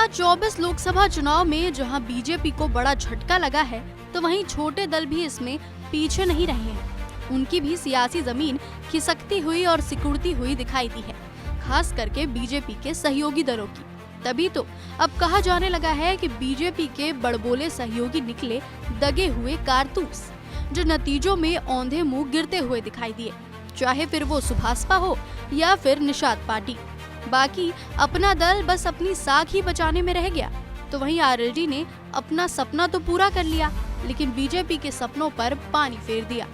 2024 लोकसभा चुनाव में जहां बीजेपी को बड़ा झटका लगा है, तो वहीं छोटे दल भी इसमें पीछे नहीं रहे हैं। उनकी भी सियासी जमीन खिसकती हुई और सिकुड़ती हुई दिखाई दी है, खास करके बीजेपी के सहयोगी दलों की। तभी तो अब कहा जाने लगा है कि बीजेपी के बड़बोले सहयोगी निकले दगे हुए कारतूस, जो नतीजों में औंधे मुंह गिरते हुए दिखाई दिए, चाहे फिर वो सुभाषपा हो या फिर निषाद पार्टी। बाकी अपना दल बस अपनी साख ही बचाने में रह गया। तो वहीं आरएलडी ने अपना सपना तो पूरा कर लिया, लेकिन बीजेपी के सपनों पर पानी फेर दिया।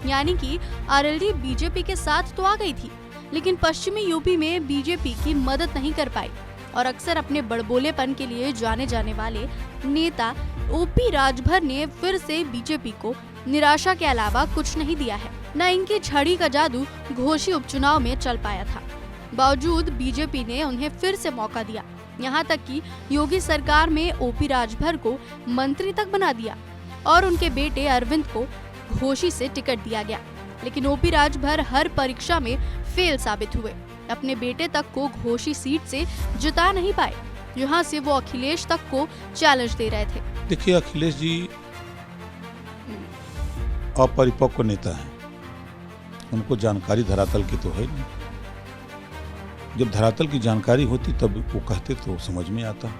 यानी कि आरएलडी बीजेपी के साथ तो आ गई थी, लेकिन पश्चिमी यूपी में बीजेपी की मदद नहीं कर पाई और अक्सर अपने बड़बोलेपन के लिए जाने जाने वाले नेता ओपी राजभर ने फिर से बीजेपी को निराशा के अलावा कुछ नहीं दिया है। न इनकी छड़ी का जादू घोषी उपचुनाव में चल पाया था, बावजूद बीजेपी ने उन्हें फिर से मौका दिया। यहाँ तक कि योगी सरकार में ओपी राजभर को मंत्री तक बना दिया और उनके बेटे अरविंद को घोषी से टिकट दिया गया। लेकिन ओपी राजभर हर परीक्षा में फेल साबित हुए, अपने बेटे तक को घोषी सीट से जिता नहीं पाए, जहाँ से वो अखिलेश तक को चैलेंज दे रहे थे। देखिए, अखिलेश जी अपरिपक्व नेता हैं, उनको जानकारी धरातल की तो है नहीं। जब धरातल की जानकारी होती तब वो कहते तो समझ में आता।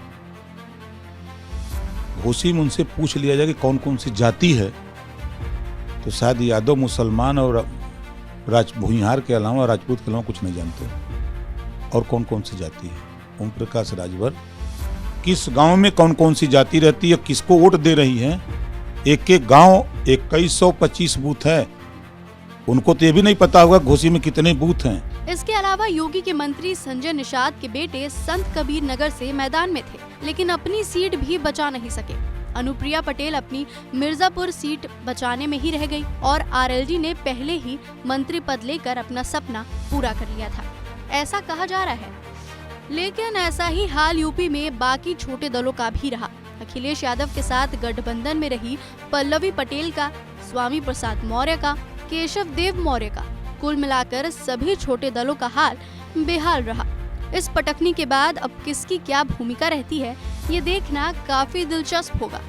घोषी में उनसे पूछ लिया जाए कि कौन कौन सी जाति है, तो शायद यादव, मुसलमान और भूमिहार के अलावा, राजपूत के अलावा कुछ नहीं जानते। और कौन कौन सी जाति है? ओम प्रकाश राजभर किस गांव में कौन कौन सी जाति रहती है, किसको वोट दे रही है, एक एक गांव 2125 बूथ है, उनको तो ये भी नहीं पता होगा घोषी में कितने बूथ हैं। इसके अलावा योगी के मंत्री संजय निषाद के बेटे संत कबीर नगर से मैदान में थे, लेकिन अपनी सीट भी बचा नहीं सके। अनुप्रिया पटेल अपनी मिर्जापुर सीट बचाने में ही रह गई और आरएलडी ने पहले ही मंत्री पद लेकर अपना सपना पूरा कर लिया था, ऐसा कहा जा रहा है। लेकिन ऐसा ही हाल यूपी में बाकी छोटे दलों का भी रहा। अखिलेश यादव के साथ गठबंधन में रही पल्लवी पटेल का, स्वामी प्रसाद मौर्य का, केशव देव मौर्य का, कुल मिलाकर सभी छोटे दलों का हाल बेहाल रहा। इस पटकनी के बाद अब किसकी क्या भूमिका रहती है, ये देखना काफी दिलचस्प होगा।